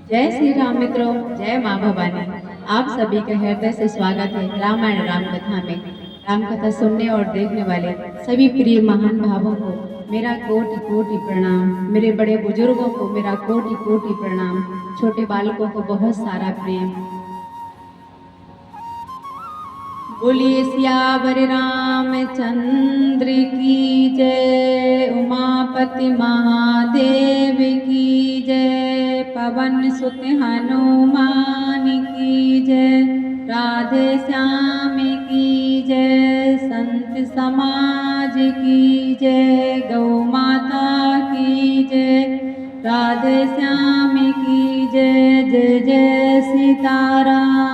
जय श्री राम मित्रों, जय माँ भवानी। आप सभी का हृदय से स्वागत है रामायण राम कथा में। राम कथा सुनने और देखने वाले सभी प्रिय महान भावों को मेरा कोटि कोटि प्रणाम। मेरे बड़े बुजुर्गों को मेरा कोटि कोटि प्रणाम। छोटे बालकों को बहुत सारा प्रेम। बोलिए सियावर रामचंद्र की जय, उमापति महादेव की जय, पवन सुत हनुमान की जय, राधे श्याम की जय, संत समाज की जय, गौ माता की जय, राधे श्याम की जय। जय जय सीताराम।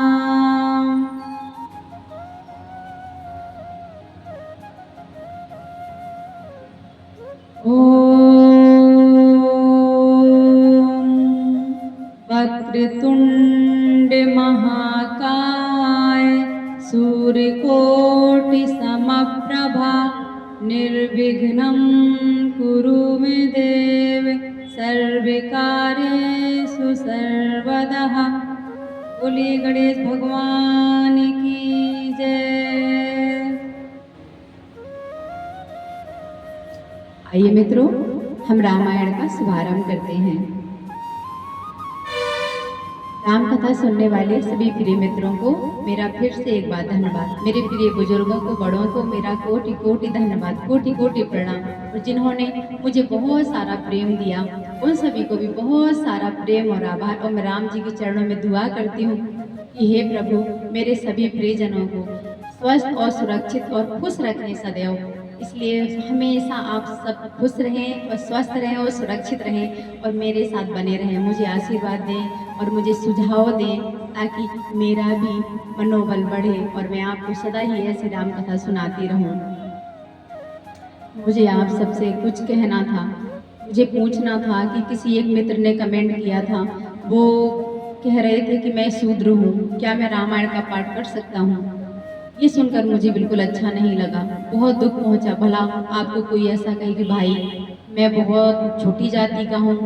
वक्रतुंड महाकाय, सूर्यकोटि समप्रभा, निर्विघ्नं कुरु मे देव, सर्वकार्येषु सर्वदा। बोलिए गणेश भगवान की जय। आइए मित्रों, हम रामायण का शुभारंभ करते हैं। राम कथा सुनने वाले सभी प्रिय मित्रों को मेरा फिर से एक बार धन्यवाद। मेरे प्रिय बुजुर्गों को, बड़ों को मेरा कोटि कोटि धन्यवाद, कोटि कोटि प्रणाम। और जिन्होंने मुझे बहुत सारा प्रेम दिया उन सभी को भी बहुत सारा प्रेम और आभार। और मैं राम जी के चरणों में दुआ करती हूँ कि हे प्रभु, मेरे सभी प्रियजनों को स्वस्थ और सुरक्षित और खुश रखें सदैव। इसलिए हमेशा आप सब खुश रहें और स्वस्थ रहें और सुरक्षित रहें और मेरे साथ बने रहें। मुझे आशीर्वाद दें और मुझे सुझाव दें ताकि मेरा भी मनोबल बढ़े और मैं आपको सदा ही ऐसी राम कथा सुनाती रहूं। मुझे आप सबसे कुछ कहना था, मुझे पूछना था कि किसी एक मित्र ने कमेंट किया था, वो कह रहे थे कि मैं शूद्र हूँ, क्या मैं रामायण का पाठ कर सकता हूँ? ये सुनकर मुझे बिल्कुल अच्छा नहीं लगा, बहुत दुख पहुंचा। भला आपको कोई ऐसा कहे कि भाई मैं बहुत छोटी जाति का हूँ,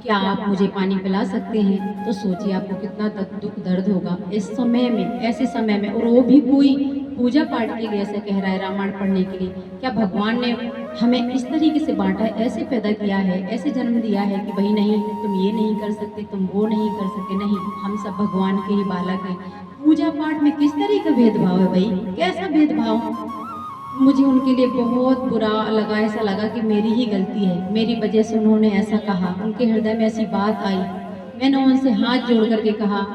क्या आप मुझे पानी पिला सकते हैं? तो सोचिए आपको कितना दुख दर्द होगा इस समय में, ऐसे समय में। और वो भी कोई पूजा पाठ के लिए ऐसा कह रहा है, रामायण पढ़ने के लिए। क्या भगवान ने हमें इस तरीके से बांटा है, ऐसे पैदा किया है, ऐसे जन्म दिया है कि भाई नहीं तुम ये नहीं कर सकते, तुम वो नहीं कर सकते? नहीं, हम सब भगवान के ही बालक हैं। पूजा पाठ में किस तरह का भेदभाव है भाई? कैसा भेदभाव? मुझे उनके लिए बहुत बुरा लगा, ऐसा लगा कि मेरी ही गलती है, मेरी वजह से उन्होंने ऐसा कहा, उनके हृदय में ऐसी बात आई। मैंने उनसे हाथ जोड़ करके कहा,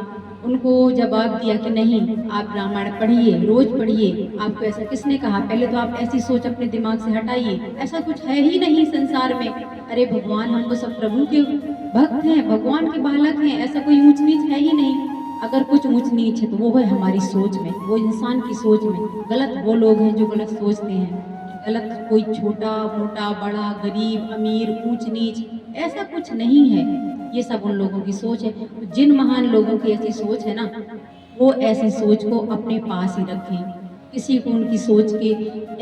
उनको जवाब दिया कि नहीं, आप रामायण पढ़िए, रोज पढ़िए। आपको ऐसा किसने कहा? पहले तो आप ऐसी सोच अपने दिमाग से हटाइए, ऐसा कुछ है ही नहीं संसार में। अरे भगवान, हम तो सब प्रभु के भक्त हैं, भगवान के बालक हैं, ऐसा कोई ऊंच नीच है ही नहीं। अगर कुछ ऊंच नीच है तो वो है हमारी सोच में, वो इंसान की सोच में। गलत वो लोग हैं जो गलत सोचते हैं। गलत कोई छोटा मोटा, बड़ा गरीब अमीर, ऊंच नीच, ऐसा कुछ नहीं है। ये सब उन लोगों की सोच है। तो जिन महान लोगों की ऐसी सोच है ना, वो ऐसी सोच को अपने पास ही रखें। किसी को उनकी सोच के,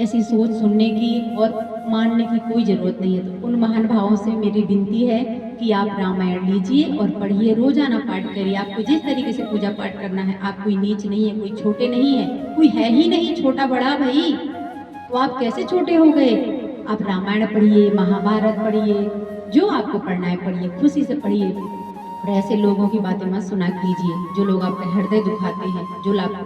ऐसी सोच सुनने की और मानने की कोई ज़रूरत नहीं है। तो उन महान भावों से मेरी विनती है कि आप रामायण लीजिए और पढ़िए, रोजाना पाठ करिए। आपको जिस तरीके से पूजा पाठ करना है, आप कोई नीच नहीं है, कोई छोटे नहीं है, कोई है ही नहीं छोटा बड़ा भाई। तो आप कैसे छोटे हो गए? आप रामायण पढ़िए, महाभारत पढ़िए, जो आपको पढ़ना है पढ़िए, खुशी से पढ़िए। और ऐसे लोगों की बातें मत सुना कीजिए जो लोग आपका हृदय दुखाते हैं,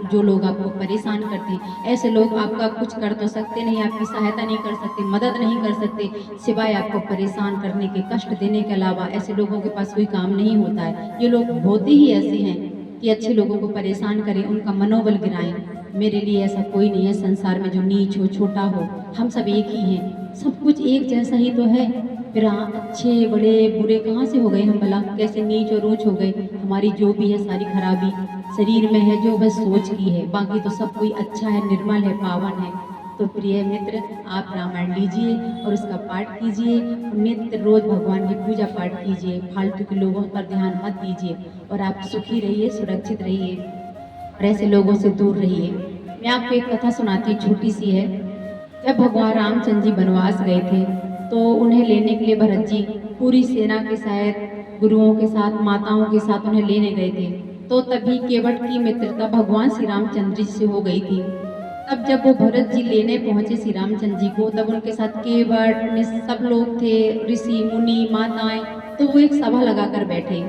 जो लोग आपको परेशान करते हैं। ऐसे लोग आपका कुछ कर तो सकते नहीं, आपकी सहायता नहीं कर सकते, मदद नहीं कर सकते, सिवाय आपको परेशान करने के, कष्ट देने के अलावा ऐसे लोगों के पास कोई काम नहीं होता है। ये लोग होते ही ऐसे हैं कि अच्छे लोगों को परेशान करें, उनका मनोबल गिराएं। मेरे लिए ऐसा कोई नहीं है संसार में जो नीच हो, छोटा हो। हम सब एक ही हैं, सब कुछ एक जैसा ही तो है। फिर अच्छे बड़े बुरे कहाँ से हो गए हम भला? कैसे नीच और ऊंच हो गए? हमारी जो भी है सारी खराबी शरीर में है, जो बस सोच की है, बाकी तो सब कोई अच्छा है, निर्मल है, पावन है। तो प्रिय मित्र, आप रामायण लीजिए और उसका पाठ कीजिए, नित्य रोज भगवान की पूजा पाठ कीजिए, फालतू के लोगों पर ध्यान मत दीजिए और आप सुखी रहिए, सुरक्षित रहिए और ऐसे लोगों से दूर रहिए। मैं आपको एक कथा सुनाती, छोटी सी है। जब भगवान रामचंद्र जी वनवास गए थे तो उन्हें लेने के लिए भरत जी पूरी सेना के साथ गुरुओं के साथ, माताओं के साथ उन्हें लेने गए थे, तो तभी केवट की मित्रता भगवान श्री रामचंद्र जी से हो गई थी। तब जब वो भरत जी लेने पहुंचे श्री रामचंद्र जी को, तब उनके साथ केवट सब लोग थे, ऋषि मुनि माताएं, तो वो एक सभा लगाकर बैठे।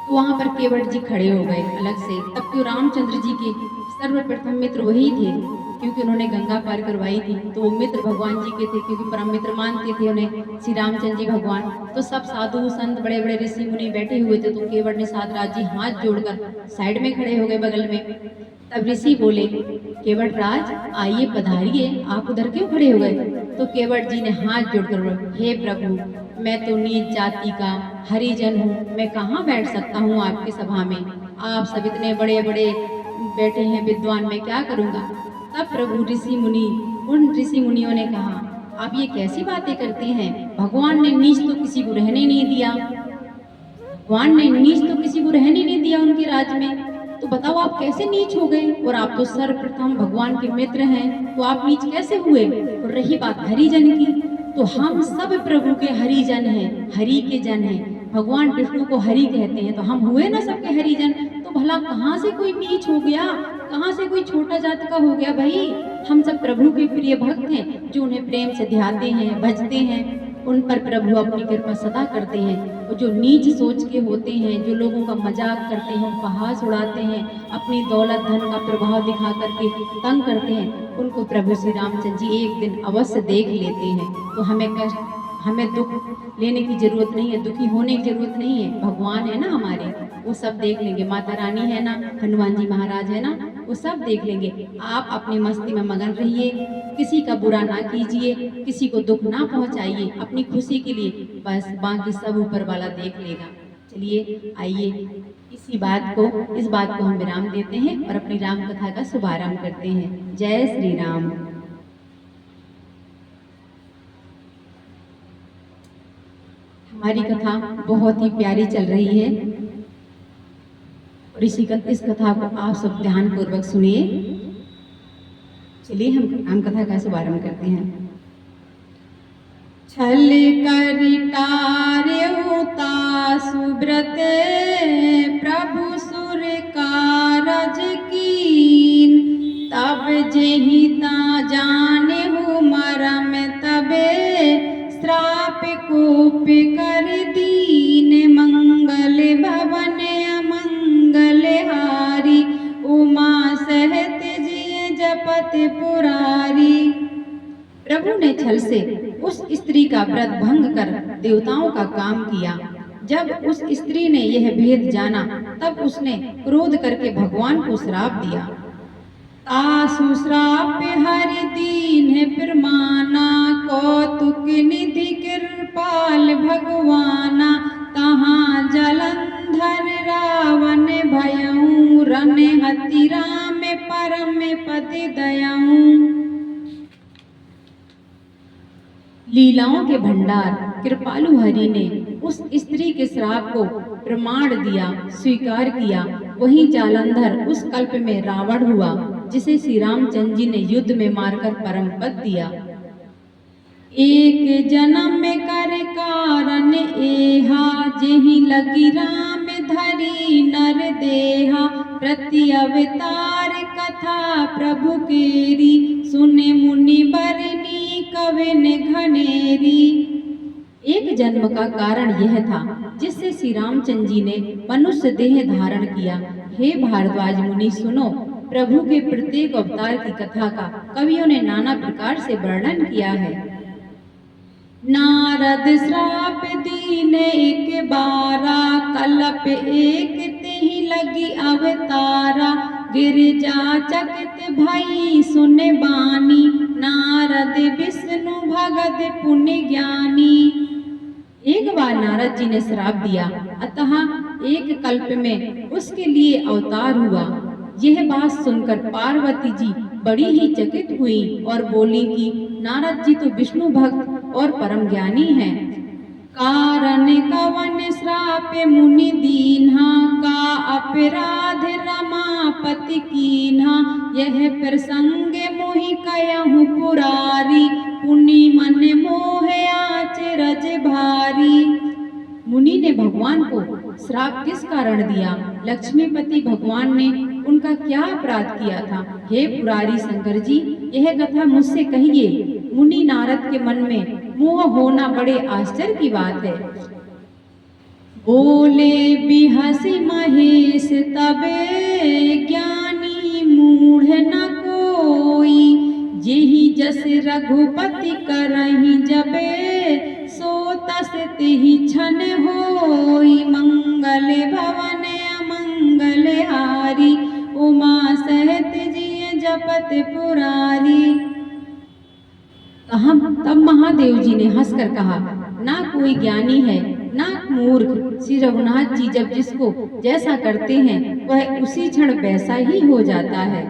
तो वहां पर केवट जी खड़े हो गए अलग से। तब क्यों रामचंद्र जी के सर्वप्रथम मित्र वही थे, क्योंकि उन्होंने गंगा पार करवाई थी, तो वो मित्र भगवान जी के थे, क्योंकि परम मित्र मानते थे उन्हें श्री रामचंद्र जी भगवान। तो सब साधु संत बड़े बड़े ऋषि मुनि बैठे हुए थे, तो केवट ने साधराज जी हाथ जोड़कर साइड में खड़े हो गए बगल में। तब ऋषि बोले, केवट राज आइए पधारिए, आप उधर क्यों खड़े हो गए? तो केवट जी ने हाथ जोड़कर बोले, हे प्रभु, मैं तो नीच जाति का हरिजन हूँ, मैं कहाँ बैठ सकता हूँ आपकी सभा में? आप सब इतने बड़े बड़े बैठे हैं विद्वान, मैं क्या करूँगा? तब प्रभु उन ऋषि मुनियों ने कहा, आप ये कैसी बातें करते हैं? भगवान ने नीच तो किसी को रहने नहीं दिया, भगवान ने नीच तो किसी को रहने नहीं दिया उनके राज में। तो बताओ आप कैसे नीच हो गए? और आप तो सर्वप्रथम भगवान के मित्र हैं, तो आप नीच कैसे हुए? और रही बात हरिजन की, तो हम सब प्रभु के हरिजन हैं, हरि के जन हैं। भगवान विष्णु को हरि कहते हैं, तो हम हुए ना सबके हरिजन। तो भला कहाँ से कोई नीच हो गया, कहाँ से कोई छोटा जात का हो गया? भाई हम सब प्रभु के प्रिय भक्त हैं, जो उन्हें प्रेम से ध्याते हैं, भजते हैं, उन पर प्रभु अपनी कृपा सदा करते हैं। और जो नीच सोच के होते हैं, जो लोगों का मजाक करते हैं, उपहास उड़ाते हैं, अपनी दौलत धन का प्रभाव दिखा करके तंग करते हैं, उनको प्रभु श्री रामचंद्र जी एक दिन अवश्य देख लेते हैं। तो हमें दुख लेने की जरूरत नहीं है, दुखी होने की जरूरत नहीं है। भगवान है ना हमारे, वो सब देख लेंगे। माता रानी है ना, हनुमान जी महाराज है ना, वो सब देख लेंगे। आप अपनी मस्ती में मगन रहिए, किसी का बुरा ना कीजिए, किसी को दुख ना पहुंचाइए, अपनी खुशी के लिए, बस बाकी सब ऊपर वाला देख लेगा। चलिए आइए इस बात को हम विराम देते हैं और अपनी राम कथा का शुभारंभ करते हैं। जय श्री राम। हमारी कथा बहुत ही प्यारी चल रही है और इस कथा को आप सब ध्यान पूर्वक सुनिए। चलिए हम राम कथा का शुभारंभ करते हैं। छल कर टार्यता सुब्रत प्रभु सुर कारज कीन, तब जेहिता जाने हो मरम तबे श्राप कोप कर दीन, मंगल भवन अमंगल हारी, उमा सहत जिय जपत पुरारी। प्रभु ने छल से उस स्त्री का व्रत भंग कर देवताओं का काम किया। जब उस स्त्री ने यह भेद जाना, तब उसने क्रोध करके भगवान को श्राप दिया। तासु श्राप हरि दीन प्रमाना, कौतुक निधि कृपाल भगवाना, तहाँ जलंधर रावण भयऊ, रन हति राम परम पति दयाऊ। लीलाओं के भंडार कृपालु हरि ने उस स्त्री के श्राप को प्रमाण दिया, स्वीकार किया। वही जालंधर उस कल्प में रावण हुआ, जिसे श्री रामचंद्र जी ने युद्ध में मारकर परम पद दिया। एक जन्म में कर कारण एहा, जेहि लगी राम धरी नर देहा, प्रति अवतार कथा प्रभु केरी, सुने मुनि बरनी कविन घनेरी। एक जन्म का कारण यह था जिससे श्री रामचंद्र जी ने मनुष्य देह धारण किया। हे भारद्वाज मुनि सुनो, प्रभु के प्रत्येक अवतार की कथा का कवियों ने नाना प्रकार से वर्णन किया है। नारद श्राप दीन एक बारा, कलप एक तेहि लगी अवतारा, गिरिजा चकित भई सुन बानी, नारद विष्णु भगत पुण्य ज्ञानी। एक बार नारद जी ने श्राप दिया, अतः एक कल्प में उसके लिए अवतार हुआ। यह बात सुनकर पार्वती जी बड़ी ही चकित हुई और बोली कि नारद जी तो विष्णु भक्त और परम ज्ञानी हैं। कारण कवन श्राप मुनि दीन्हा, का अपराध रमापति कीन्हा, यह प्रसंग मोहि कयहु पुरारी, पुनि मन मोह आचरज भारी। मुनि ने भगवान को श्राप किस कारण दिया? लक्ष्मीपति भगवान ने उनका क्या अपराध किया था? हे पुरारी शंकर जी, यह कथा मुझसे कहिए। मुनि नारद के मन में मोह होना बड़े आश्चर्य की बात है। बोले बिहसी महेश तबे, ज्ञानी मूढ़ न कोई, जेहि जस रघुपति करहि जबे, सो तस तेहि छन होई। मंगल भवन अमंगल हारी, उमा सहित जिय जपत पुरारी। तब महादेव जी ने हंसकर कहा, ना कोई ज्ञानी है ना मूर्ख। श्री रघुनाथ जी जब जिसको जैसा करते हैं वह उसी क्षण वैसा ही हो जाता है।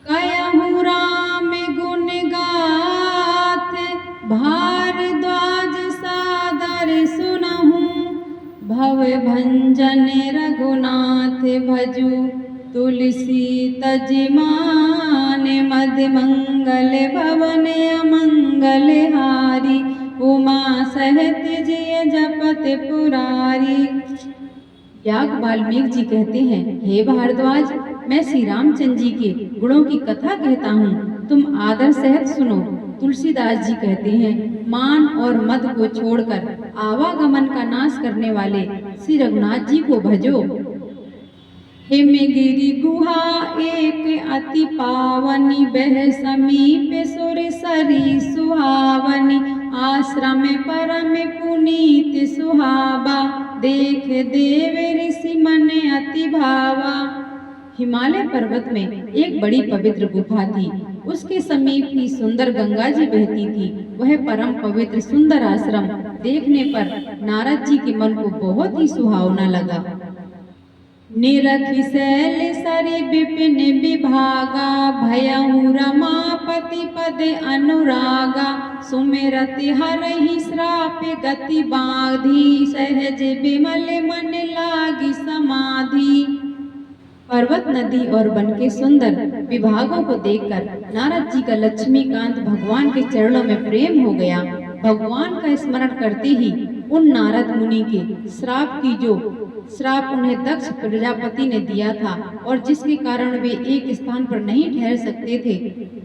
कहूँ राम गुण गाथ, भारद्वाज सादर सुनहूँ, भव भंजन रघुनाथ भजू, तुलसी तज मान मद मंगल भवन अमंगल हारी, उमा सहित जिय जपत पुरारी। याग वाल्मीकि जी कहते हैं, हे भारद्वाज, मैं श्री रामचंद्र जी के गुणों की कथा कहता हूँ, तुम आदर सहित सुनो। तुलसीदास जी कहते हैं, मान और मद को छोड़कर आवागमन का नाश करने वाले श्री रघुनाथ जी को भजो। हिमगिरि गुहा एक अति पावनी, बह समीप सुर सरी सुहावनी, आश्रम परम पुनीत सुहावा, देख देव ऋषि मन अति भावा। हिमालय पर्वत में एक बड़ी पवित्र गुफा थी। उसके समीप ही सुंदर गंगा जी बहती थी। वह परम पवित्र सुंदर आश्रम देखने पर नारद जी के मन को बहुत ही सुहावना लगा। निरखि शैल सरि विपिन विभागा, भयहु रमापति पद अनुरागा, सुमिरति हरहि श्राप गति बाधी, सहज विमल मन लागी समाधि। पर्वत, नदी और वन के सुंदर विभागों को देखकर नारद जी का लक्ष्मीकांत भगवान के चरणों में प्रेम हो गया। भगवान का स्मरण करते ही उन नारद मुनि के श्राप उन्हें दक्ष प्रजापति ने दिया था और जिसके कारण वे एक स्थान पर नहीं ठहर सकते थे,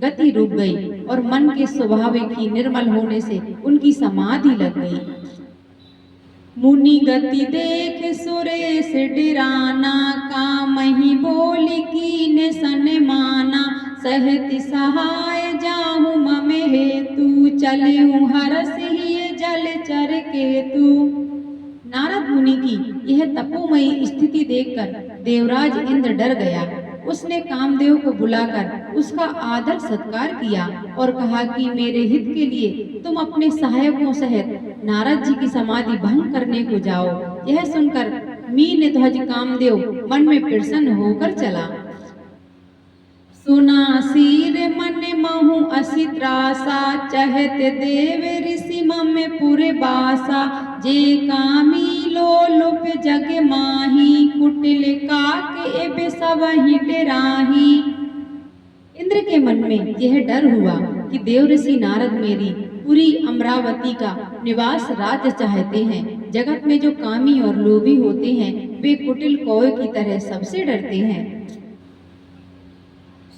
गति रुक गई और मन के स्वाभाविक ही निर्मल होने से उनकी समाधि लग गई। मुनि गति देख सुरेश डिराना, कामहि बोली कीन सन माना, सहति सहाय जाहु मम हेतु, चलहु हरस ही जल चर केतु। नारद मुनि की यह तपोमयी स्थिति देखकर देवराज इंद्र डर गया। उसने कामदेव को बुलाकर उसका आदर सत्कार किया और कहा कि मेरे हित के लिए तुम अपने सहायकों सहित नारद जी की समाधि भंग करने को जाओ। यह सुनकर मीन ध्वज कामदेव मन में प्रसन्न होकर चला। सुना सीर मन महु असी त्रासा, चहत देव ऋषि मम पुर बासा, जे कामी लोलुप जग माही, कुटिल काक एबे सबहि डराही। इंद्र के मन में यह डर हुआ कि देव ऋषि नारद मेरी पूरी अमरावती का निवास राज्य चाहते हैं। जगत में जो कामी और लोभी होते हैं वे कुटिल कौवे की तरह सबसे डरते हैं।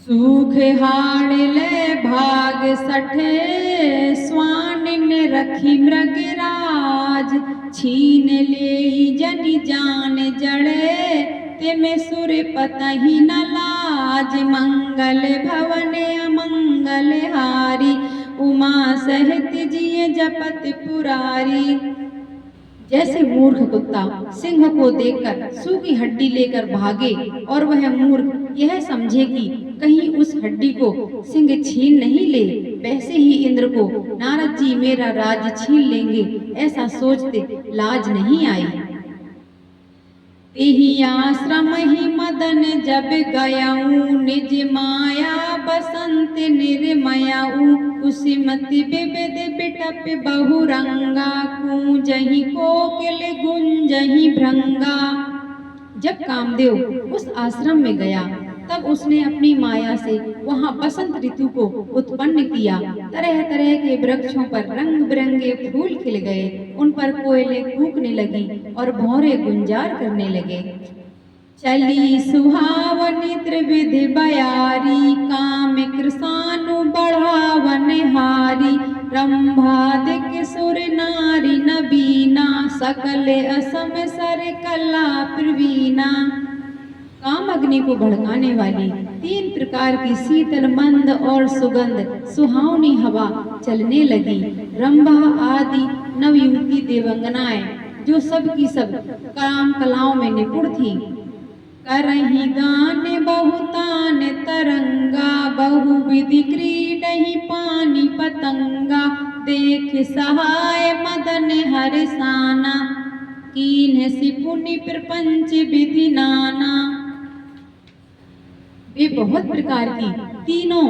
सूख हाड़ ले भाग सठे, स्वान ने रखी मृगराज, छीन ले जनि जान जड़े, तिमे सुर पतहि न लाज। मंगल भवन अमंगल हारी, उमा सहित जिय जपत पुरारी। जैसे मूर्ख कुत्ता सिंह को देखकर सूखी हड्डी लेकर भागे और वह मूर्ख यह समझे कि कहीं उस हड्डी को सिंह छीन नहीं ले, वैसे ही इंद्र को नारद जी मेरा राज्य छीन लेंगे ऐसा सोचते लाज नहीं आई। तेहि आश्रम ही मदन जब गयाऊं, निज माया बसंत निर्मयाऊं, कुसुमति विविध बिटप बहुरंगा, कूंजहि कोकिल गुंजहि भृंगा। जब कामदेव उस आश्रम में गया तब उसने अपनी माया से वहाँ बसंत ऋतु को उत्पन्न किया। तरह तरह के वृक्षों पर रंग बिरंगे फूल खिल गए, उन पर कोयलें कूकने लगी और भौरे गुंजार करने लगे। चली सुहावनी त्रिविधि बयारी, काम कृसानु बढ़ावन हारी। रंभादिक सुर नारी नबीना, सकल असम सर कला प्रवीणा। काम अग्नि को भड़काने वाली 3 प्रकार की शीतल मंद और सुगंध सुहावनी हवा चलने लगी। रंभा आदि नवयुवती देवंगनाएं जो सब की सब काम कलाओं में निपुण थी, करही गान बहुतान तरंगा, बहुविधि क्रीडहि पानी पतंगा। देख सहाय मदन हरसाना, कीन्ह सिपुनि प्रपंच विधि नाना। वे बहुत प्रकार की तीनों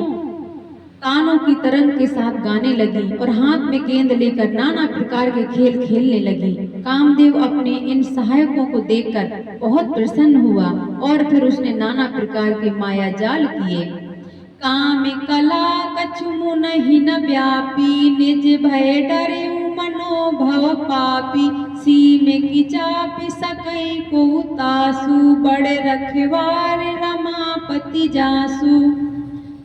तानों की तरंग के साथ गाने लगी और हाथ में गेंद लेकर नाना प्रकार के खेल खेलने लगी। कामदेव अपने इन सहायकों को देखकर बहुत प्रसन्न हुआ और फिर उसने नाना प्रकार के माया जाल किए। काम कला कछु मुनहि न व्यापी, निज भय डरे मनोभव पापी। सीम की चापी सकई को तासु, बड़े रखवार रमापति जासु।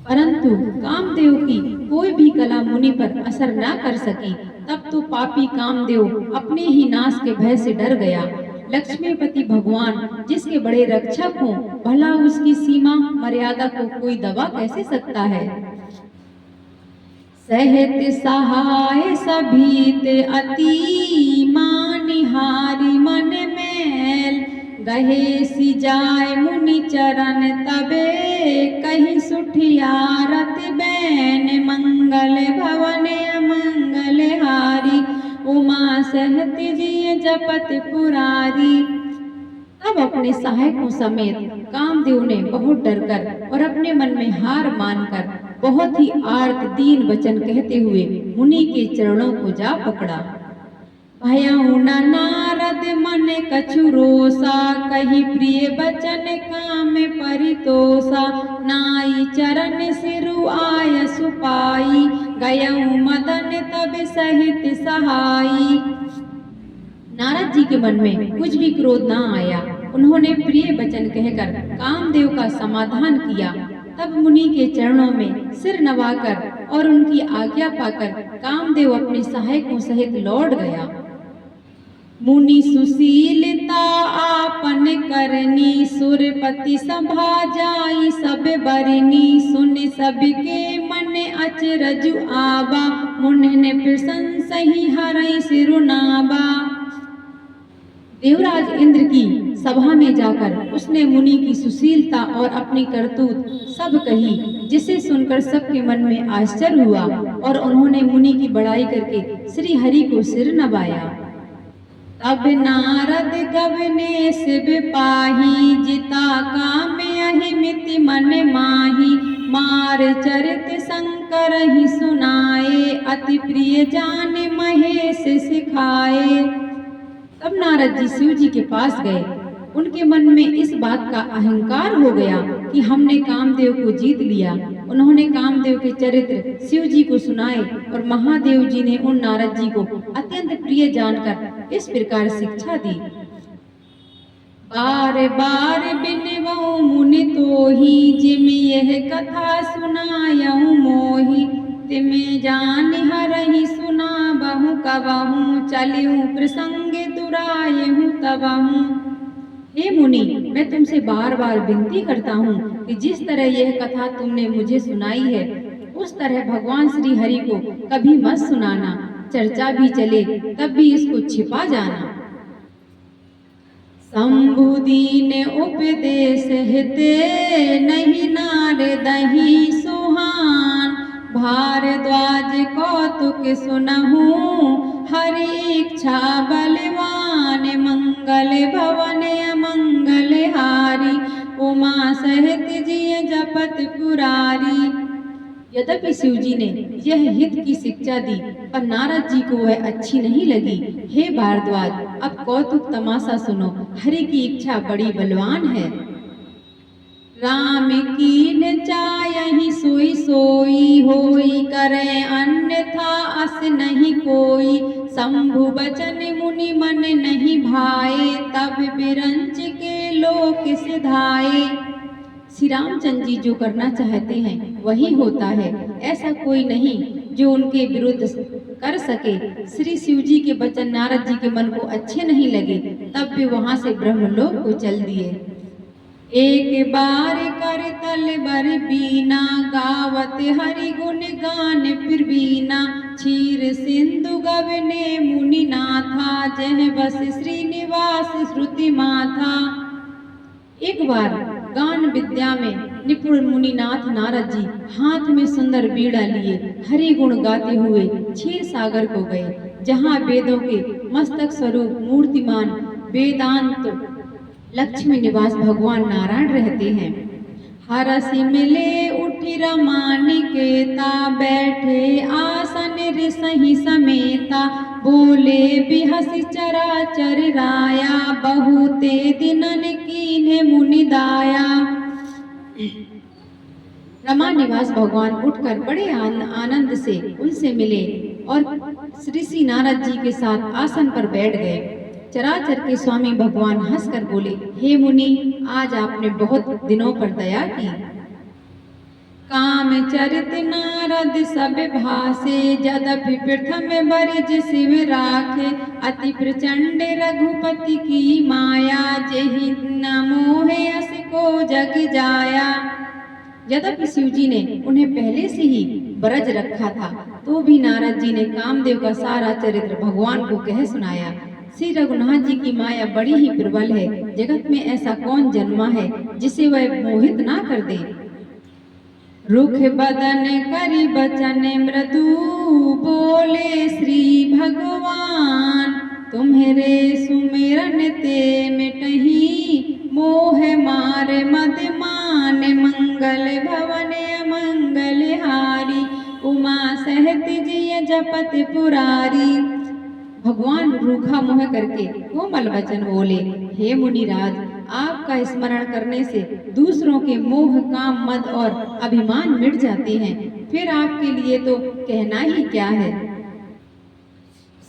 परंतु कामदेव की कोई भी कला मुनि पर असर न कर सकी। तब तो पापी कामदेव अपने ही नाश के भय से डर गया। लक्ष्मीपति भगवान जिसके बड़े रक्षक हों, भला उसकी सीमा मर्यादा को कोई दबा कैसे सकता है। सहत सहाय सभीत अति मानिहारी, मन मैल गहे सी जाय मुनि चरण। तबे कहीं सुठियारत बैन, मंगल भवन अमंगल हारी। उमा सहत जी जपत पुरारी। तब अपने सहायकों समेत कामदेव ने बहुत डरकर और अपने मन में हार मानकर बहुत ही आर्त दीन वचन कहते हुए मुनि के चरणों को जा पकड़ा। भयउ न नारद मन कछु रोसा, कही प्रिय बचन काम परितोषा। नाई चरण सिरु आय सुपाई, गयउ मदन तब सहित सहाई। नारद जी के मन में कुछ भी क्रोध ना आया। उन्होंने प्रिय वचन कहकर कामदेव का समाधान किया। तब मुनि के चरणों में सिर नवाकर और उनकी आज्ञा पाकर कामदेव अपने सहायकों सहित लौट गया। मुनि सुशीलता आपन करनी, सुरपति सभा जाई सब बरनी। सुन सबके मन अचरजु आबा, मुनि प्रशंसा ही हरई सिरुनाबा। देवराज इंद्र की सभा में जाकर उसने मुनि की सुशीलता और अपनी करतूत सब कही, जिसे सुनकर सबके मन में आश्चर्य हुआ और उन्होंने मुनि की बड़ाई करके श्री हरि को सिर नवाया। तब नारद गवने शिव पाही, जिता काम अहिमिति मन माही। मार चरित शंकर ही सुनाए, अति प्रिय जान महेश सिखाए। तब नारद जी शिव जी के पास गए। उनके मन में इस बात का अहंकार हो गया कि हमने कामदेव को जीत लिया। उन्होंने कामदेव के चरित्र शिव जी को सुनाए और महादेव जी ने उन नारद जी को अत्यंत प्रिय जानकर इस प्रकार शिक्षा दी। बार बार बिनवऊ मुनि तोही, जिम यह कथा सुनायऊ मोही। तिमे जान हरहि सुना बहु कबहू, चलिऊ प्रसंग दुरायहू तबहू। हे मुनि, मैं तुमसे बार बार विनती करता हूँ कि जिस तरह यह कथा तुमने मुझे सुनाई है, उस तरह भगवान श्री हरि को कभी मत सुनाना। चर्चा भी चले तब भी इसको छिपा जाना। शंभु दीन उपदेश हिते, नहीं नारदहि सुहान। भारद्वाज कौतुक सुनहु, हरि इच्छा बलवान। मंगल भवन अमंगल हारी, उमा सहित जिय जपत पुरारी। यद्यपि शिव जी ने यह हित की शिक्षा दी, पर नारद जी को वह अच्छी नहीं लगी। हे भारद्वाज, अब कौतुक तमाशा सुनो। हरि की इच्छा बड़ी बलवान है। राम कीन चायहि सोई सोई होई, करे अन्यथा अस नहीं कोई। शंभु बचन मुनि मन नहीं भाए, तब बिरंच के लोक सिधाए। श्री रामचंद्र जी जो करना चाहते हैं वही होता है, ऐसा कोई नहीं जो उनके विरुद्ध कर सके। श्री शिव जी के वचन नारद जी के मन को अच्छे नहीं लगे, तब वे वहां से ब्रह्मलोक को चल दिए। एक बार कर तल बर बीना, गावत हरि गुण गान फिर बीना। क्षीर सिंधु गवने मुनि नाथा, जह बस श्रीनिवास श्रुति माथा। एक बार गान विद्या में निपुण मुनिनाथ नारद जी हाथ में सुंदर बीड़ा लिए हरि गुण गाते हुए क्षीर सागर को गए, जहाँ वेदों के मस्तक स्वरूप मूर्तिमान वेदांत लक्ष्मी निवास भगवान नारायण रहते हैं। हरसि मिले उठि रमानिकेता, बैठे आसन रिसहि समेता। बोले बिहसि चराचर राया, बहुते दिनन कीन्हे मुनि दाया। रमा निवास भगवान उठकर बड़े आनंद से उनसे मिले और ऋषि नारद जी के साथ आसन पर बैठ गए। चराचर के स्वामी भगवान हंसकर बोले, हे मुनि, आज आपने बहुत दिनों पर दया की। काम चरित नारद सब भासे, जदपि प्रथम बरिज शिव राखे। अति प्रचंड रघुपति की माया, जेहि न मोहे अस को जग जाया। यद्यपि शिव जी ने उन्हें पहले से ही बरज रखा था, तो भी नारद जी ने कामदेव का सारा चरित्र भगवान को कह सुनाया। श्री रघुनाथ जी की माया बड़ी ही प्रबल है, जगत में ऐसा कौन जन्मा है जिसे वह मोहित ना कर दे। रुख बदन करि बचन मृदु, बोले श्री भगवान। तुम्हारे सुमिरन ते मिटहि, मोह मार मद मान। मंगल भवन अमंगल हारी, उमा सहत जिय जपत पुरारी। भगवान रूखा मुँह करके कोमल वचन बोले, हे मुनिराज, आपका स्मरण करने से दूसरों के मोह, काम, मद और अभिमान मिट जाते हैं, फिर आपके लिए तो कहना ही क्या है।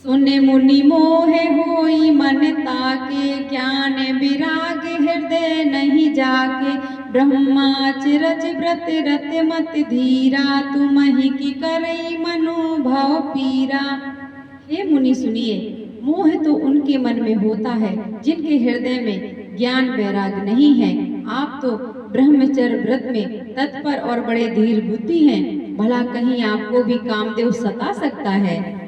सुने मुनि मोह होई मन ताके, ज्ञान विराग हृदय नहीं जाके। ब्रह्माचरज व्रत रत मत धीरा, तुमहि की करई मनोभव पीरा। हे मुनि सुनिए, मोह तो उनके मन में होता है जिनके हृदय में ज्ञान वैराग नहीं है। आप तो ब्रह्मचर्य व्रत में तत्पर और बड़े धीर बुद्धि हैं, भला कहीं आपको भी कामदेव सता सकता है।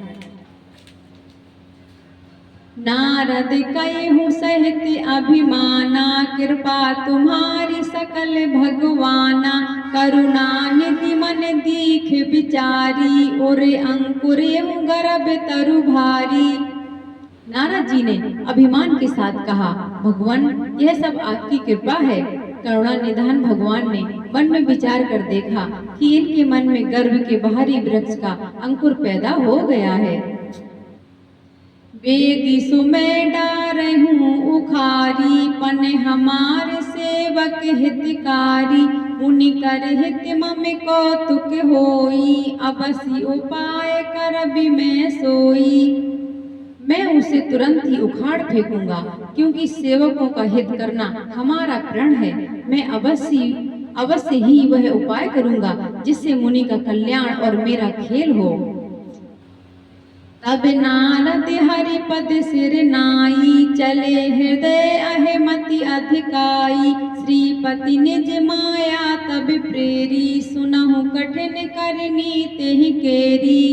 नारद कहूँ सहित अभिमाना, कृपा तुम्हारी सकल भगवाना। करुणा निधि मन दीख बिचारी, और अंकुर गर्भ तरु भारी। नारद जी ने अभिमान के साथ कहा, भगवान, यह सब आपकी कृपा है। करुणा निधान भगवान ने मन में विचार कर देखा कि इनके मन में गर्भ के बाहरी वृक्ष का अंकुर पैदा हो गया है। वेगी सुमै डारहूँ उखारी, पन हमार सेवक हितकारी। मुनि कर हित मम कौतुक होई, अबसी उपाय करबि मैं सोई। मैं उसे तुरंत ही उखाड़ फेंकूंगा, क्योंकि सेवकों का हित करना हमारा प्रण है। मैं अवश्य ही वह उपाय करूंगा जिससे मुनि का कल्याण और मेरा खेल हो। तब नारद हरिपद सिर नाई, चले हृदय अहमति अधिकाई। श्रीपति निज माया तब प्रेरी, सुनहु कठिन करनी तेहि केरी।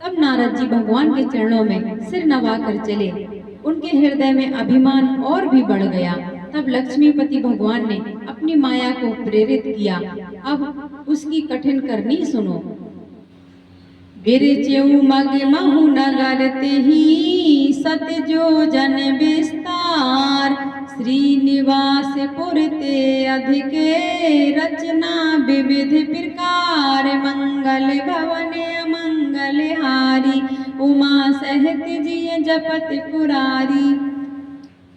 तब नारद जी भगवान के चरणों में सिर नवाकर चले। उनके हृदय में अभिमान और भी बढ़ गया। तब लक्ष्मीपति भगवान ने अपनी माया को प्रेरित किया। अब उसकी कठिन करनी सुनो। बिरचेऊ मग महु नगर तेहि, सत जो जन विस्तार। श्रीनिवास पुर ते अधिके, रचना विविध प्रकार। मंगल भवन अमंगल हारी, उमा सहत जिय जपत पुरारी।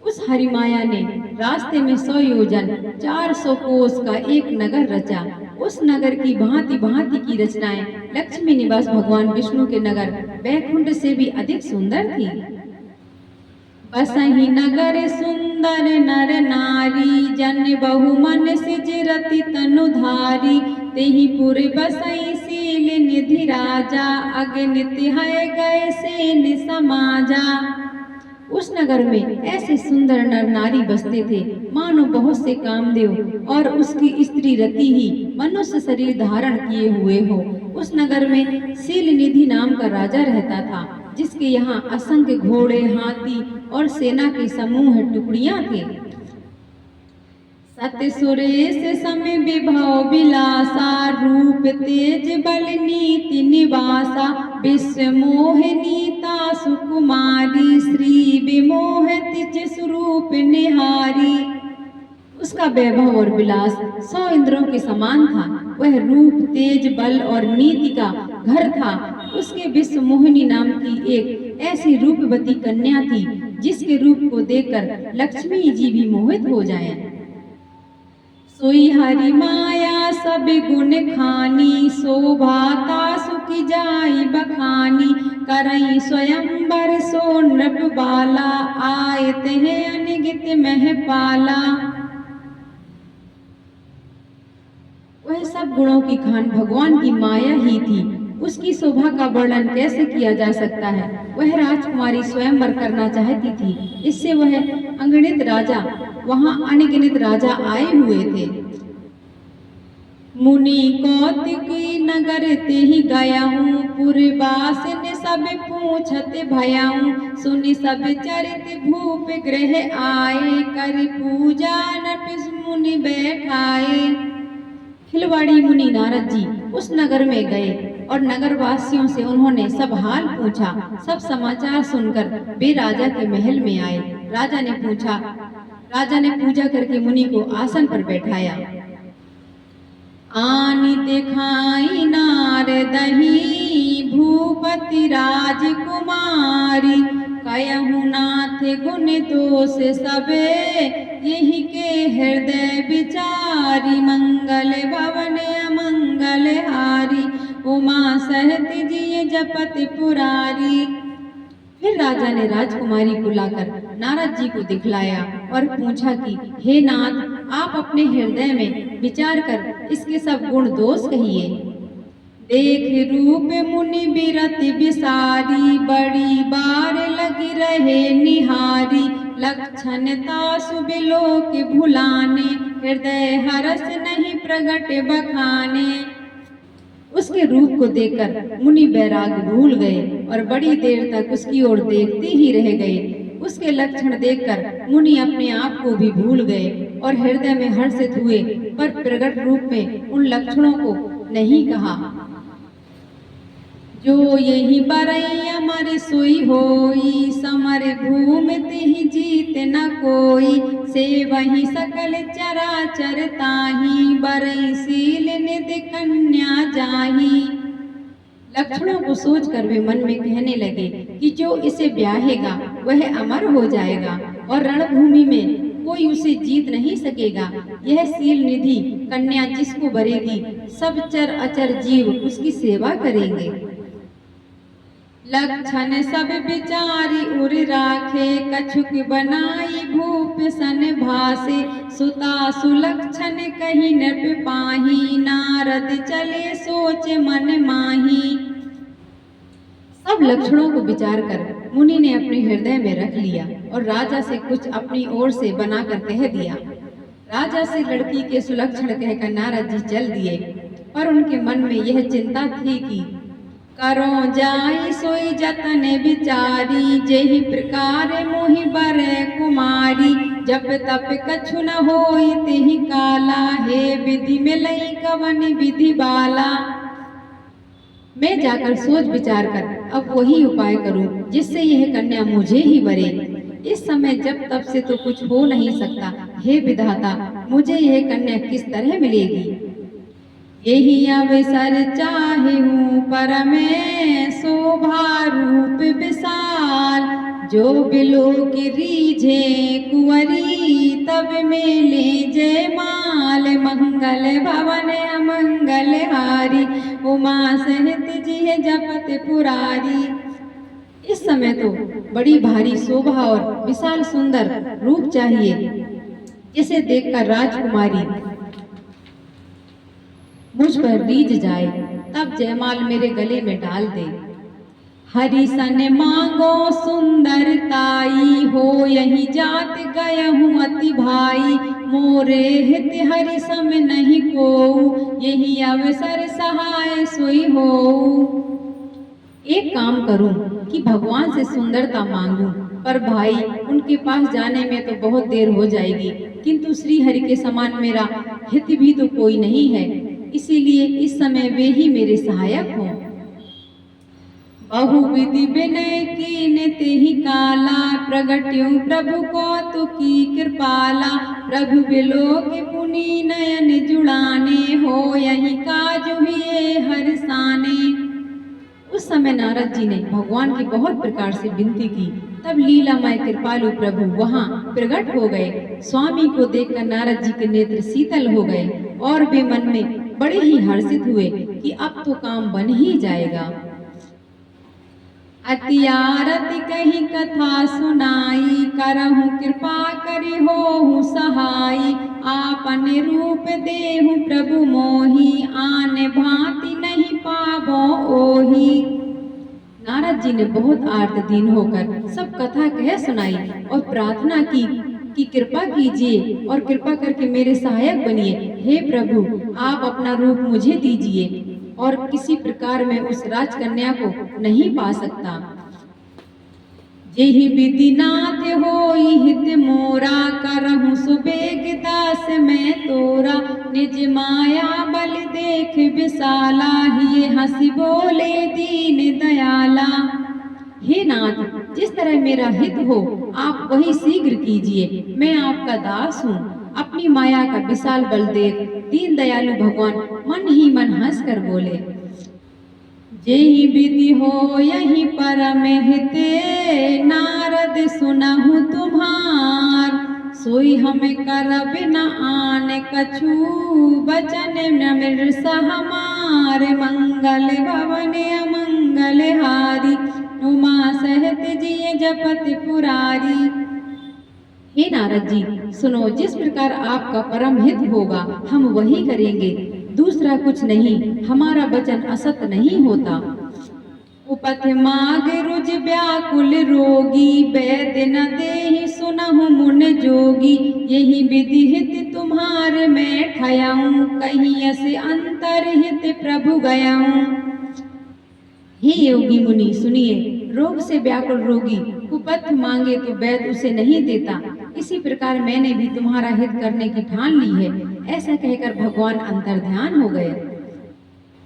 उस हरिमाया ने रास्ते में 100 योजन 400 कोस का एक नगर रचा। उस नगर की भांति भांति की रचनाएं लक्ष्मी निवास भगवान विष्णु के नगर बैकुंठ से भी अधिक सुंदर थी। बसहि नगर सुंदर नर नारी, जन बहु मन सिजरति तनुधारी। तेहि पुर बसई शील निधि राजा, अगणित है गए सेन समाजा। उस नगर में ऐसे सुंदर नर नारी बसते थे मानो बहुत से कामदेव और उसकी स्त्री रति ही मनुष्य शरीर धारण किए हुए हो। उस नगर में शील निधि नाम का राजा रहता था, जिसके यहाँ असंख्य घोड़े, हाथी और सेना के समूह टुकड़ियां थे। सत्य सुरेश सम विभव विलासा, रूप तेज बल नीति निवासा। विश्व मोहनीता सुकुमारी, श्री विमोहित स्वरूप निहारी। उसका वैभव और विलास 100 इंद्रों के समान था। वह रूप, तेज, बल और नीति का घर था। उसके विश्व मोहिनी नाम की एक ऐसी रूपवती कन्या थी, जिसके रूप को देखकर लक्ष्मी जी भी मोहित हो जाएं। सोई हरि माया सब गुण खानी, शोभाता सुखी जाई बखानी। करई स्वयंवर सो नृप बाला, आयत है अनगित महपाला। वह सब गुणों की खान भगवान की माया ही थी। उसकी शोभा का वर्णन कैसे किया जा सकता है। वह राजकुमारी स्वयंवर करना चाहती थी, इससे वह अगणित राजा, वहां अनगिनत राजा आए हुए थे। मुनि कौतिक नगर ते ही गया हूँ, पुरवास ने सब पूछत भया हूँ। सुनि सब चरित भूप ग्रह आए, कर पूजा नट मुनि बैठाए। खिलवाड़ी मुनि नारद जी उस नगर में गए और नगरवासियों से उन्होंने सब हाल पूछा। सब समाचार सुनकर वे राजा के महल में आए। राजा ने पूजा करके मुनि को आसन पर बैठाया। आनी दिखाई नारदही, भूपति राजकुमारी। कयहु नाथ गुण दोष सबे, यही के हृदय विचारी। मंगल भवन अमंगल हारी, उमा सहत जिय जपत पुरारी। फिर राजा ने राजकुमारी बुलाकर नारद जी को दिखलाया और पूछा कि हे नाथ, आप अपने हृदय में विचार कर इसके सब गुण दोष कहिए। देख रूप मुनि बिरति बिसारी, बड़ी बार लगी रहे निहारी। लक्षण तासु बिलोक भुलाने, हृदय हरस नहीं प्रगट बखाने। उसके रूप को देखकर मुनि बैराग भूल गए और बड़ी देर तक उसकी ओर देखते ही रह गए। उसके लक्षण देखकर मुनि अपने आप को भी भूल गए और हृदय में हर्षित हुए, पर प्रगट रूप में उन लक्षणों को नहीं कहा। जो यही बरई अमर सोई होई, समर भूम तिहि जीत न कोई। से वही सकल चराचर ताही, बरई शील निधि कन्या जाही। लक्षणों को सोचकर वे मन में कहने लगे कि जो इसे ब्याहेगा वह अमर हो जाएगा और रणभूमि में कोई उसे जीत नहीं सकेगा। यह शील निधि कन्या जिसको बरेगी, सब चर अचर जीव उसकी सेवा करेंगे। लक्षण सब विचारी उर राखे, कछुक बनाई भूप सन भासे। सुता सुलक्षण कही नृप पाही, नारद चले सोच मन माही। सब लक्षणों को विचार कर मुनि ने अपने हृदय में रख लिया और राजा से कुछ अपनी ओर से बनाकर कह दिया। राजा से लड़की के सुलक्षण कहकर नारद जी चल दिए, पर उनके मन में यह चिंता थी कि करो जाई सोई जतन विचारी। जेहि प्रकार मोहि बर कुमारी, जब तप कछु न होई तेहि काला। हे विधि में लई कवन विधि बाला। मैं जाकर सोच विचार कर अब वही उपाय करूं जिससे यह कन्या मुझे ही वरे। इस समय जब तब से तो कुछ हो नहीं सकता। हे विधाता, मुझे यह कन्या किस तरह मिलेगी। यही अवसर चाहे हूँ पर मैं, शोभा रूप विशाल। जो बिलो की रीझे कुंवरी तब मेले जय माल मंगल भवन अमंगल हारी उमा सहित जिह जपत पुरारी। इस समय तो बड़ी भारी शोभा और विशाल सुंदर रूप चाहिए, जिसे देखकर राजकुमारी मुझ पर रीझ जाए, तब जयमाल मेरे गले में डाल दे। हरि सन मांगो सुंदरताई हो यही जात गय हूँ अति भाई मोरे हित हरि सम नहीं को यही अवसर सहाय सोई हो। एक काम करूं कि भगवान से सुंदरता मांगूं, पर भाई उनके पास जाने में तो बहुत देर हो जाएगी, किंतु श्री हरि के समान मेरा हित भी तो कोई नहीं है, इसीलिए इस समय वे ही मेरे सहायक हों। बहुविधि विनय कीन तेहि काला प्रगट्यूं प्रभु कौतुकी कृपाला प्रभु बिलोक पुनि नयन जुड़ाने हो यही काजु हिये हरसाने। उस समय नारद जी ने भगवान की बहुत प्रकार से विनती की, तब लीलामय कृपालु प्रभु वहां प्रकट हो गए। स्वामी को देखकर नारद जी के नेत्र शीतल हो गए और वे मन में बड़े ही हर्षित हुए कि अब तो काम बन ही जाएगा। अति आरती कही कथा सुनाई करहु कृपा करि होहु सहाई आपन रूप देहु प्रभु मोहि आन भांति नहीं पाबो ओही। नारद जी ने बहुत आर्तदीन होकर सब कथा कह सुनाई और प्रार्थना की कि कृपा कीजिए और कृपा करके मेरे सहायक बनिए। हे प्रभु, आप अपना रूप मुझे दीजिए और किसी प्रकार मैं उस राजकन्या को नहीं पा सकता। जेहि विधि नाथ होई हित मोरा करहु सुबेग दास मैं तोरा निज माया बल देख विशाला हिये हंसी बोले दीन दयाला। हे नाथ, जिस तरह मेरा हित हो आप वही शीघ्र कीजिए, मैं आपका दास हूँ। अपनी माया का विशाल बल देख दीन दयालु भगवान मन ही मन हंस कर बोले, जेहि विधि हो यही परम हिते नारद सुनहु तुम्हार सोई हमें करब न आन कछु बचन न मिर्स हमार मंगल भवन अमंगल हारी उमा सहित जिय जपत पुरारी। हे नारद जी, सुनो, जिस प्रकार आपका परम हित होगा हम वही करेंगे, दूसरा कुछ नहीं, हमारा वचन असत नहीं होता। उपथ माग रुज व्याकुल रोगी वैद्य न देहि सुनहु मुन जोगी यही विधि हित तुम्हारे मैं ठयाऊं कहीं से अंतर हित प्रभु गयाऊं। हे योगी मुनि सुनिए, रोग से व्याकुल रोगी कुपथ मांगे तो वैद्य उसे नहीं देता, इसी प्रकार मैंने भी तुम्हारा हित करने की ठान ली है। ऐसा कहकर भगवान अंतर्ध्यान हो गए।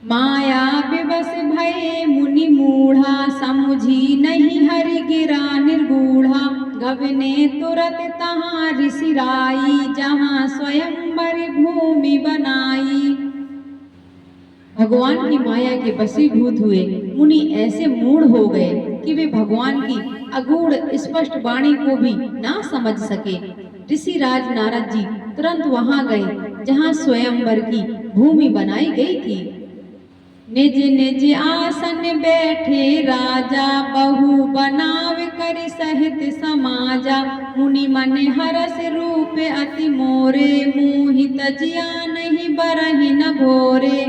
माया विवश भये मुनि मूढ़ा समुझी नहीं हरि गिरा निर्गूढ़ा गगने तुरत तहाँ ऋषि राई जहाँ स्वयंवर भूमि बनाई। भगवान की माया के वशीभूत हुए मुनि ऐसे मूढ़ हो गए कि वे भगवान की अगूढ़ स्पष्ट वाणी को भी ना समझ सके। ऋषि राज नारद जी तुरंत वहां गए जहां स्वयंवर की भूमि बनाई गई थी। निज निज आसन बैठे राजा बहु बनाव कर सहित समाजा मुनि मन हरस रूप अति मोरे मोहित जिया नहीं बरहि न भोरे।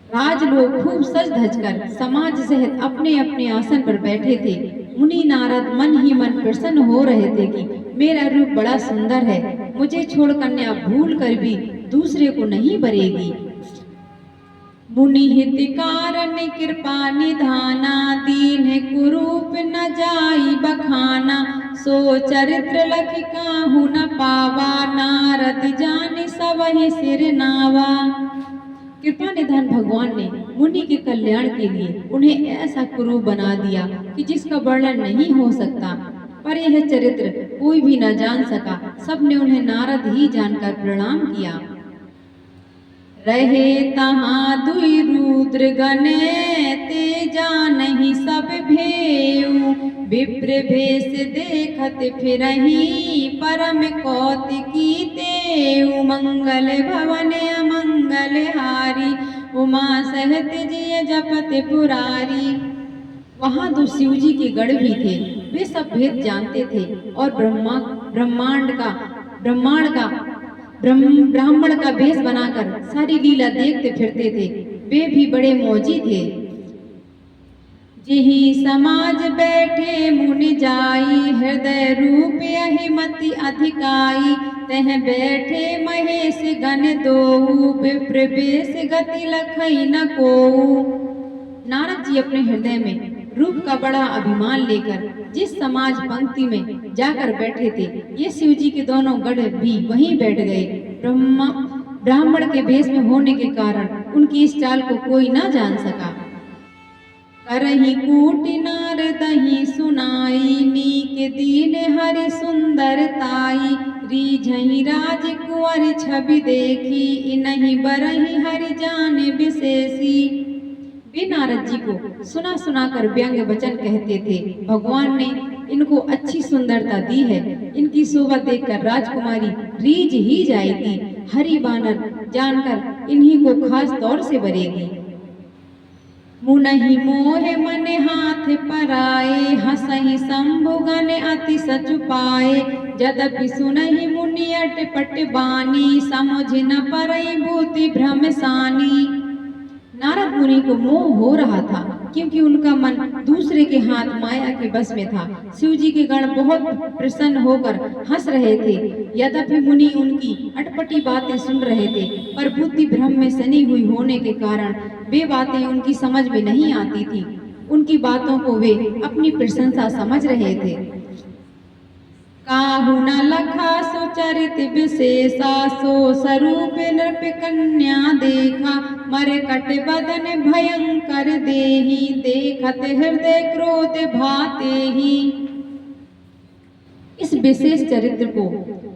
राजलोग खूब सज धज कर समाज सहित अपने अपने आसन पर बैठे थे। मुनि नारद मन ही मन प्रसन्न हो रहे थे कि मेरा रूप बड़ा सुंदर है, मुझे छोड़ कन्या भूल कर भी दूसरे को नहीं बरेगी। मुनि हित कारण कृपा निधाना दीन कुरूप न जाई बखाना सो चरित्र लख काहू न पावा नारद जान सबहि सिर नावा। कृपा निधान भगवान ने मुनि के कल्याण के लिए उन्हें ऐसा कुरूप बना दिया कि जिसका वर्णन नहीं हो सकता, पर यह चरित्र कोई भी न जान सका। सबने उन्हें नारद ही जानकर प्रणाम किया। रहे तहाँ दुई रुद्र गणे तेज जानहि सब भेऊ। विप्र भेष देखत फिरहि परम कौतिकी तेऊ। मंगल भवन अमंगल हारी उमा सहित जिय जपत पुरारी। वहाँ दो शिव जी के गढ़ भी थे। वे सब भेद जानते थे और ब्राह्मण का वेश बनाकर सारी लीला देखते फिरते थे। वे भी बड़े मौजी थे। जिहि समाज बैठे मुनि जाई हृदय रूप यहि मति अधिकाई। तह बैठे महेश गण दोऊ विप्र वेश गति लखई न कोऊ। नारद जी अपने हृदय में रूप का बड़ा अभिमान लेकर जिस समाज पंक्ति में जाकर बैठे थे, ये शिव जी के दोनों गढ़ भी वहीं बैठ गए। ब्राह्मण के भेष में होने के कारण उनकी इस चाल को कोई न जान सका। करहि कूटि नारदहि सुनाई नीक दीन हरि सुंदर ताई। रीझहि राजकुंवर छवि देखी इनहि बरहि हरि जाने विशेषी। वे नारद जी को सुना सुना कर व्यंग्य वचन कहते थे। भगवान ने इनको अच्छी सुंदरता दी है, इनकी शोभा देखकर राजकुमारी रीझ ही जाएगी। हरि बानर जानकर इन्हीं को खास तौर से बरेगी। मुनहि मोह मन हाथ पराए हंसहि शंभुगन अति सचु पाए। जदपि सुनहि मुनि अटपट बानी समझ न परई भूति भ्रम सानी। नारद मुनि को मोह हो रहा था क्योंकि उनका मन दूसरे के हाथ माया के बस में था। शिव जी के गण बहुत प्रसन्न होकर हंस रहे थे। यद्यपि मुनि उनकी अटपटी बातें सुन रहे थे, पर बुद्धि भ्रम में सनी हुई होने के कारण वे बातें उनकी समझ में नहीं आती थी। उनकी बातों को वे अपनी प्रशंसा समझ रहे थे। काहू न लखा सो चरित विशेषा सो स्वरूप नृप कन्या देखा। मरकट बदन भयंकर देहि देखत हृदय क्रोध भाते ही। इस विशेष चरित्र को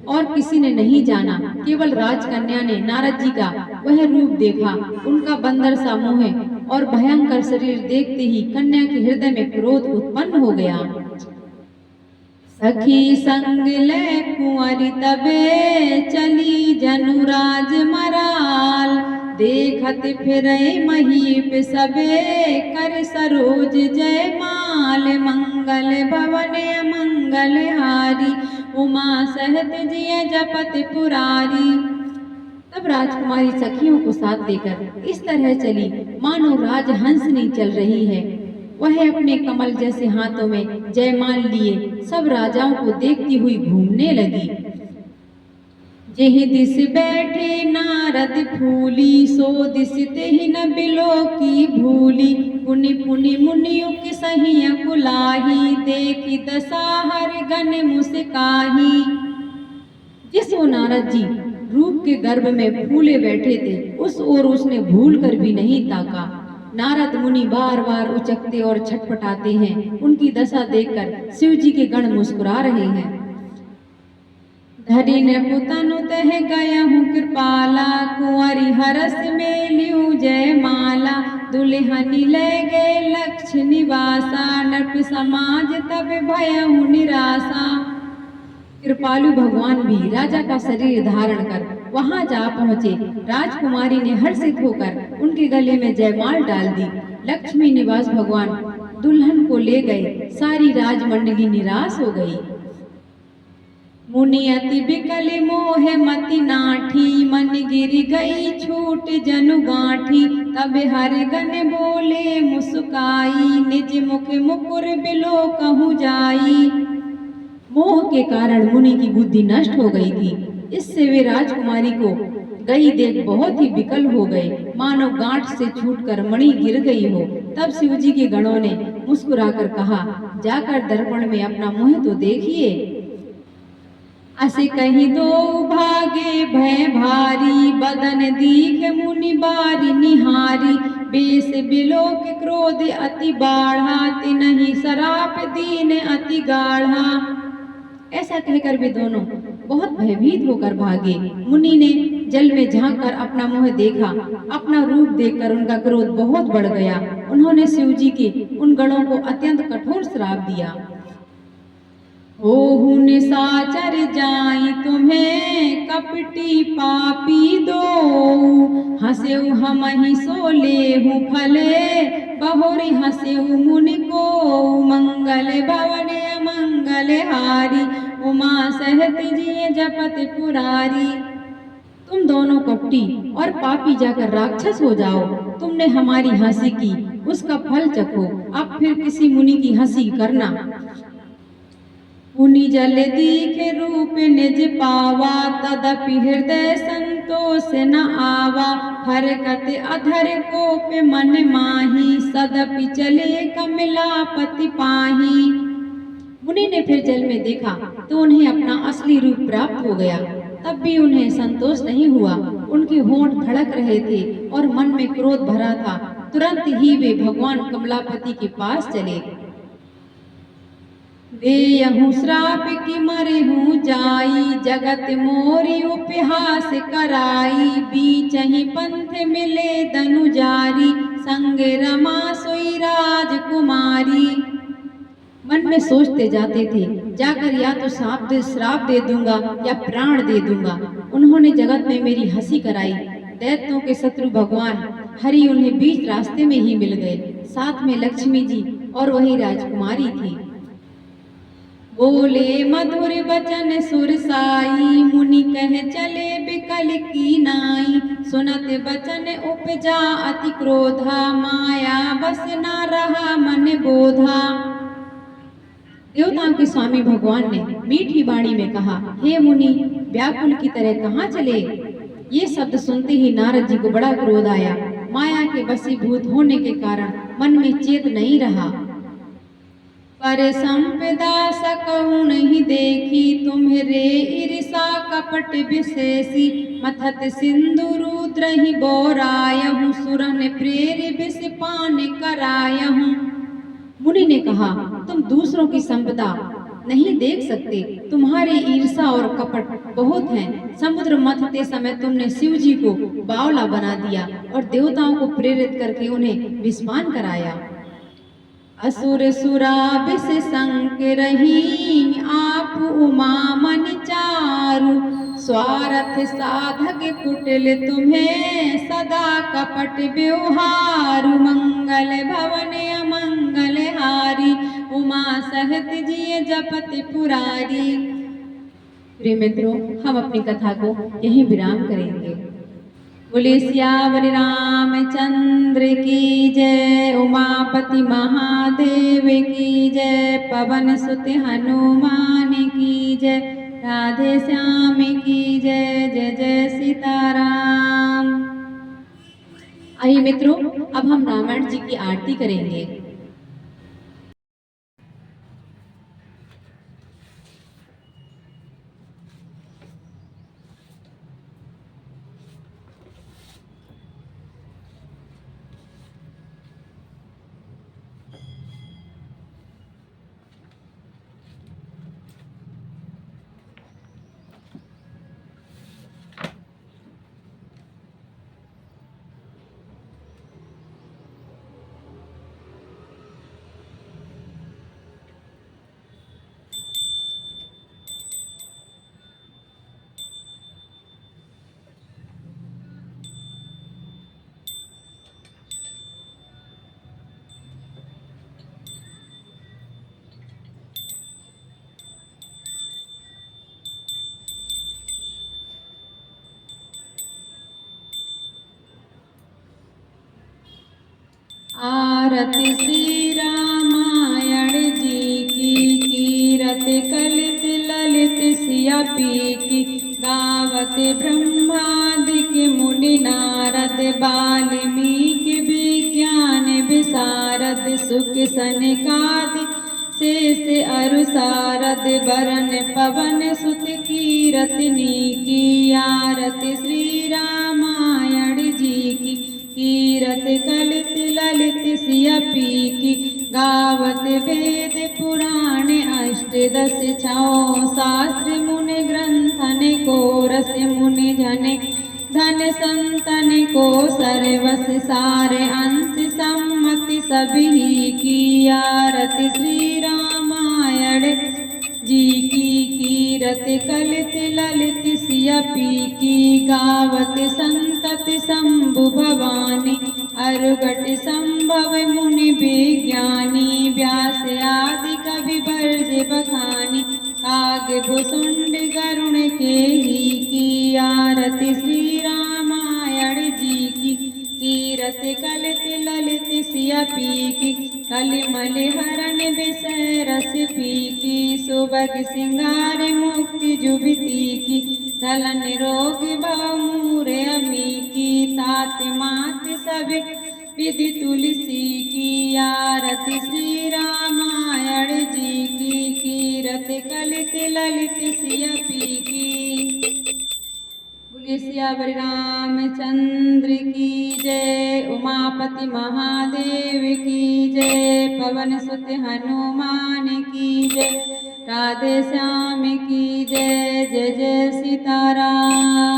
और किसी ने नहीं जाना, केवल राजकन्या ने नारद जी का वह रूप देखा। उनका बंदर सा मुंह और भयंकर शरीर देखते ही कन्या के हृदय में क्रोध उत्पन्न हो गया। सखी संग ले कुंवरी तबे चली जनुराज मराल। देखत फिरै महीप सबे कर सरोज जय माल। मंगल भवन अमंगल हारी उमा सहित जिय जपत पुरारी। तब राजकुमारी सखियों को साथ लेकर इस तरह चली मानो राजहंसनी चल रही है। वह अपने कमल जैसे हाथों में जयमाल लिए सब राजाओं को देखती हुई घूमने लगी। जेहि दिस बैठे नारद फूली सो दिस तेहि न बिलो की भूली। पुनि पुनि मुनियुक सही अकुलाही देखी दशा हर गण मुस्काही। जिस वो नारद जी रूप के गर्भ में फूले बैठे थे उस ओर उसने भूल कर भी नहीं ताका। नारद मुनि बार बार उचकते और छटपटाते हैं। उनकी दशा देखकर शिव जी के गण मुस्कुरा रहे हैं। धरि नृपुतनु तह गयहु कृपाला कुंवरी हरस में लियू जय माला। दुल्हनि ले गए लक्ष्य निवासा नृप समाज तब भयहु निराशा। कृपालु भगवान भी राजा का शरीर धारण कर वहां जा पहुंचे। राजकुमारी ने हर्षित होकर उनके गले में जयमाल डाल दी। लक्ष्मी निवास भगवान दुल्हन को ले गए। सारी राजमंडली निराश हो गई। मुनि अति बिकल मोह मति नाठी मन गिर गई छूट जनु गांठी। तब हर गण बोले मुस्काई निज मुख मुकुर बिलो कहूँ जाई। मोह के कारण मुनि की बुद्धि नष्ट हो गई थी। इससे वे राजकुमारी को गई देख बहुत ही विकल हो गए, मानो गांठ से छूटकर मणि गिर गई हो। तब शिव जी के गणों ने मुस्कुराकर कहा, जाकर दर्पण में अपना मुंह तो देखिए। असे कहीं दो भागे भय भारी बदन दीख मुनि बारी निहारी। बेस बिलोक क्रोध अति बाढ़ा तिनहि सराप दीन अति गाढ़ा। ऐसा कहकर वे दोनों बहुत भयभीत होकर भागे। मुनि ने जल में झांक कर अपना मुंह देखा। अपना रूप देखकर उनका क्रोध बहुत बढ़ गया। उन्होंने शिव जी के उन गणों को अत्यंत कठोर श्राप दिया। ओहु निशाचर जाई तुम्हें कपटी पापी दो, हंसेउ हमहि सो लेहु फले बहुरी हंसेउ मुनि को, मंगल भवन अमंगल हारी उमा सहत जिय जपत पुरारी। तुम दोनों कपटी और पापी जाकर राक्षस हो जाओ। तुमने हमारी हंसी की, उसका फल चखो। अब फिर किसी मुनि की हंसी करना। मुनि जल दीखे रूप निज पावा, तदपि हृदय संतोष न आवा। हरकत अधर कोप मन माही, सदपि चले कमलापति पाही। मुनि ने फिर जल में देखा तो उन्हें अपना असली रूप प्राप्त हो गया। तब भी उन्हें संतोष नहीं हुआ। उनके होंठ धड़क रहे थे और मन में क्रोध भरा था। तुरंत ही वे भगवान कमलापति के पास चले। देयहु श्राप की मरेहु जाई, जगत मोरी उपहास कराई। बीचहि पंथ मिले दनुजारी, संग रमा सोई राजकुमारी। मन में सोचते जाते थे, जाकर या तो श्राप दे दूंगा या प्राण दे दूंगा। उन्होंने जगत में मेरी हंसी कराई। दैत्यों के शत्रु भगवान हरि उन्हें बीच रास्ते में ही मिल गए। साथ में लक्ष्मी जी और वही राजकुमारी थी। बोले मधुर बचन सुरसाई, मुनि कह चले बिकल की नाई। सुनत बचन उपजा अति क्रोधा, माया बस न रहा मन बोधा। देवताओं के स्वामी भगवान ने मीठी वाणी में कहा, हे मुनि, व्याकुल की तरह कहाँ चले? ये शब्द सुनते ही नारद जी को बड़ा क्रोध आया। माया के वशीभूत होने के कारण मन में चेत नहीं रहा। पर संपदा सकहु नहीं देखी, तुम्हरे ईर्षा कपट विशेषी। मथत सिंधु रुद्र ही बोरायहु, सुरन प्रेर विष पान करायहु। मुनि ने कहा, तुम दूसरों की संपदा नहीं देख सकते, तुम्हारी ईर्षा और कपट बहुत हैं। समुद्र मथते समय तुमने शिव जी को बावला बना दिया और देवताओं को प्रेरित करके उन्हें विस्मान कराया। असुर सुरा विष संक रही, आप उमा मन चारु। स्वार्थ साधक कुटिल तुम्हें, सदा कपट व्यवहारु। मंगल भवन अमंगल हारी, उमा सहत जिय जपत पुरारी। प्रिय मित्रों, हम अपनी कथा को यहीं विराम करेंगे। बोले सियावर रामचंद्र की जय, उमापति महादेव की जय, पवन सुत हनुमान की जय, राधे श्याम की जय। जय जय सीताराम। आइए मित्रों, अब हम रामायण जी की आरती करेंगे। आरती श्री रामायण जी की, कीरत कलित ललित सिया पी की। गावत ब्रह्मादिक मुनि नारद, वाल्मीकि विज्ञान विशारद। सुख सनकादि शेष अरु सारद, बरन पवन सुत कीरतनी की। आरती श्री रामायण जी की, कीरत कलित ललित सिया पी की। गावत वेद पुराण अष्टदश छौ, शास्त्र मुनि ग्रंथन को रस मुनि जन। धन संतन को सर्वस सारे अंश सम्मति सभी की आरती श्री रामायण जी की कीरत कलित ललित सियपी की गावत संतत शंभु भवानी अरुगट संभव मुनि विज्ञानी व्यास आदि कवि बरज बखानी काग भुसुंड गरुण के ही की आरती श्री रामायण जी की कीरत कलित ललित सियपी की कलिमल हरण विषय रस पी की सुबग सिंगार मुक्ति जुबिती की धलन रोग बहुमूर अमी की तात मात सब विधि तुलसी की आरती श्री रामायण जी की कीरत कलित ललित सियपी की। बोलिए सियावर रामचंद्र की जय। उमापति महादेव की जय। पवन सुत हनुमान की जय। राधे श्याम की जय। जय जय सीताराम।